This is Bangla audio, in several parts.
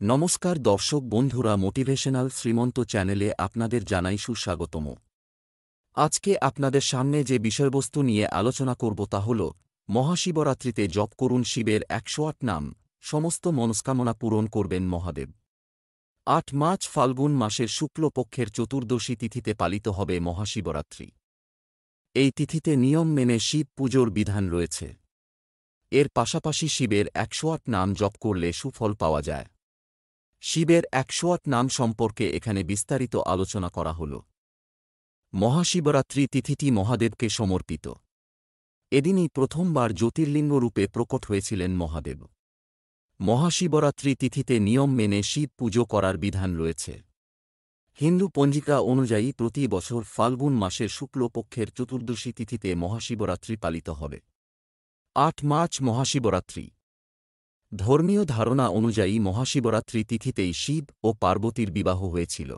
নমস্কার দর্শক বন্ধুরা, মোটিভেশনাল শ্রীমন্ত চ্যানেলে আপনাদের জানাই সুস্বাগতম। আজকে আপনাদের সামনে যে বিষয়বস্তু নিয়ে আলোচনা করব তা হল মহাশিবরাত্রিতে জপ করুন শিবের ১০৮ নাম, সমস্ত মনস্কামনা পূরণ করবেন মহাদেব। ৮ মার্চ ফাল্গুন মাসের শুক্লপক্ষের চতুর্দশী তিথিতে পালিত হবে মহাশিবরাত্রি। এই তিথিতে নিয়ম মেনে শিব পুজোর বিধান রয়েছে। এর পাশাপাশি শিবের ১০৮ নাম জপ করলে সুফল পাওয়া যায়। শিবের ১০৮ নাম সম্পর্কে এখানে বিস্তারিত আলোচনা করা হল। মহাশিবরাত্রি তিথিটি মহাদেবকে সমর্পিত। এদিনই প্রথমবার জ্যোতির্লিঙ্গ রূপে প্রকট হয়েছিলেন মহাদেব। মহাশিবরাত্রি তিথিতে নিয়ম মেনে শিব পুজো করার বিধান রয়েছে। হিন্দু পঞ্জিকা অনুযায়ী প্রতি বছর ফাল্গুন মাসের শুক্লপক্ষের চতুর্দশী তিথিতে মহাশিবরাত্রি পালিত হবে। ৮ মার্চ মহাশিবরাত্রি। ধর্মীয় ধারণা অনুযায়ী মহাশিবরাত্রি তিথিতেই শিব ও পার্বতীর বিবাহ হয়েছিল।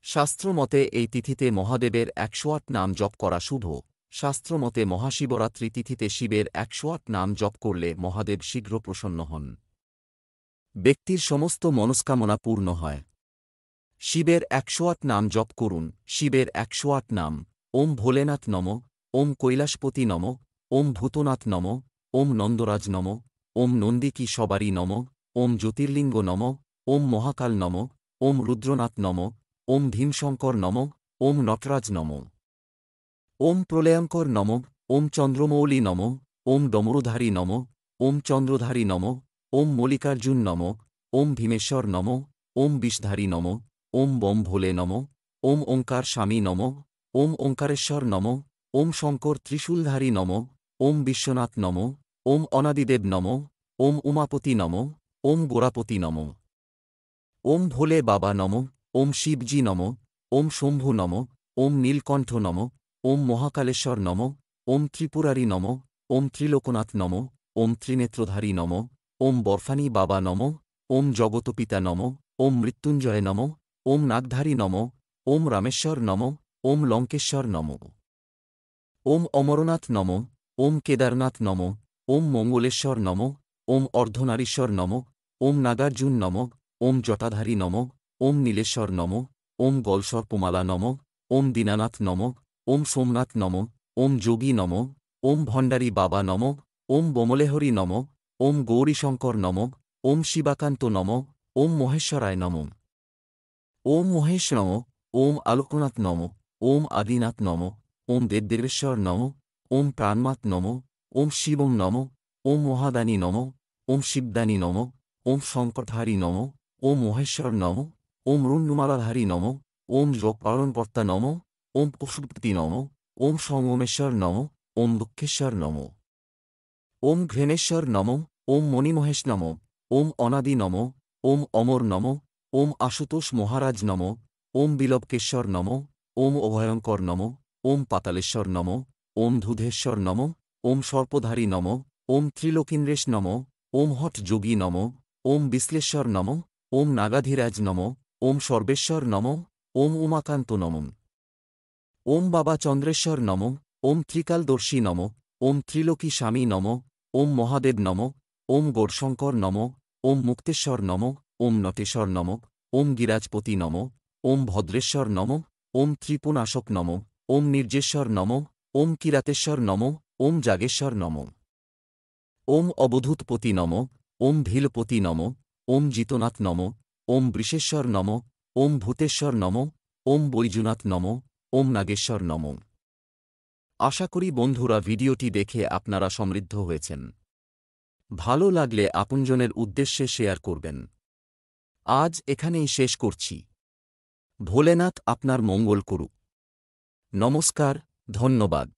শাস্ত্রমতে এই তিথিতে মহাদেবের ১০৮ নাম জপ করা শুভ। শাস্ত্রমতে মহাশিবরাত্রি তিথিতে শিবের ১০৮ নাম জপ করলে মহাদেব শীঘ্র প্রসন্ন হন। ব্যক্তির সমস্ত মনস্কামনা পূর্ণ হয়। শিবের ১০৮ নাম জপ করুন। শিবের ১০৮ নাম: ওম ভোলেনাথ নম, ওম কৈলাসপতি নম, ওম ভূতনাথ নম, ওম নন্দরাজ নম, ওম নন্দিকী সবারী নম, ওম জ্যোতির্লিঙ্গ নম, ওম মহাকাল নম, ওম রুদ্রনাথ নম, ওম ভীমশঙ্কর নম, ওম নটরাজ নম, ওম প্রলয়ঙ্কর নম, ওম চন্দ্রমৌলি নম, ওম ডমরুধারী নম, ওম চন্দ্রধারী নম, ওম মল্লিকার্জুন নম, ওম ভীমেশ্বর নম, ওম বিষধারী নম, ওম বম ভোলে নম, ওম ওঙ্কার স্বামী নম, ওম ওঙ্কারেশ্বর নম, ওম শঙ্কর ত্রিশূলধারী নম, ওম বিশ্বনাথ নম, ওম অনাদিদেব নম, ওম উমাপতি নম, ওম গোরাপতি নম, ওম ভোলে বাবা নম, ওম শিবজি নম, ওম শম্ভু নম, ওম নীলকণ্ঠ নম, ওম মহাকালেশ্বর নম, ওম ত্রিপুরারি নম, ওম ত্রিলোকনাথ নম, ওম ত্রিনেত্রধারী নম, ওম বর্ফানী বাবা নম, ওম জগতপিতা নম, ওম মৃত্যুঞ্জয় নম, ওম নাগধারী নম, ওম রামেশ্বর নম, ওম লঙ্কেশ্বর নম, ওম অমরনাথ নম, ওম কেদারনাথ নম, ওম মঙ্গলেশ্বর নম, ওম অর্ধনারীশ্বর নম, ওম নাগার্জুন নম, ওম জটাধারী নম, ওম নীলেশ্বর নম, ওম গলসর্পমালা নম, ওম দীনানাথ নম, ওম সোমনাথ নম, ওম যোগী নম, ওম ভণ্ডারী বাবা নম, ওম বমলেহরি নম, ওম গৌরীশঙ্কর নম, ওম শিবাকান্ত নম, ওম মহেশ্বরায় নম, ওম মহেশ নম, ওম আলোকনাথ নম, ওম আদিনাথ নম, ওম দেবদেবেশ্বর নম, ওম প্রাণমাত নম, ওম শিবং নম, ওম মহাদানী নম, ওম শিবদানী নম, ওম শঙ্করধারী নম, ওম মহেশ্বর নম, ওম রুণ্ডমালাধারী নম, ওম যোগপালনকর্তা নম, ওম পশুপতি নম, ওম সঙ্গমেশ্বর নম, ওম দুঃখেশ্বর নম, ওম ঘ্রেণেশ্বর নম, ওম মণিমহেশ নম, ওম অনাদি নম, ওম অমর নম, ওম আশুতোষ মহারাজ নম, ওম বিলবকেশ্বর নম, ওম অভয়ঙ্কর নম, ওম পাতালেশ্বর নম, ওম ধূধেশ্বর নম, ওম সর্পধারী নম, ওম ত্রিলোকিন্দ্রেশ নম, ওম হঠ যোগী নম, ওম বিশ্লেশ্বর নম, ওম নাগাধিরাজ নম, ওম সর্বেশ্বর নম, ওম উমাকান্ত নম, ওম বাবা চন্দ্রেশ্বর নম, ওম ত্রিকালদর্শী নম, ওম ত্রিলোকী স্বামী নম, ওম মহাদেব নম, ওম গৌরশঙ্কর নম, ওম মুক্তেশ্বর নম, ওম নটেশ্বর নম, ওম গিরাজপতি নম, ওম ভদ্রেশ্বর নম, ওম ত্রিপুনাশক নম, ওম নির্জেশ্বর নম, ওম কিরাতেশ্বর নম, ওম যাগেশ্বর নম, ওম অবধূতপতি নম, ওম ভীলপতি নম, ওম জিতনাথ নম, ওম বৃষেশ্বর নম, ওম ভূতেশ্বর নম, ওম বৈজুনাথ নম, ওম নাগেশ্বর নম। আশা করি বন্ধুরা ভিডিওটি দেখে আপনারা সমৃদ্ধ হয়েছেন। ভালো লাগলে আপনজনের উদ্দেশ্যে শেয়ার করবেন। আজ এখানেই শেষ করছি। ভোলেনাথ আপনার মঙ্গল করুক। নমস্কার, ধন্যবাদ।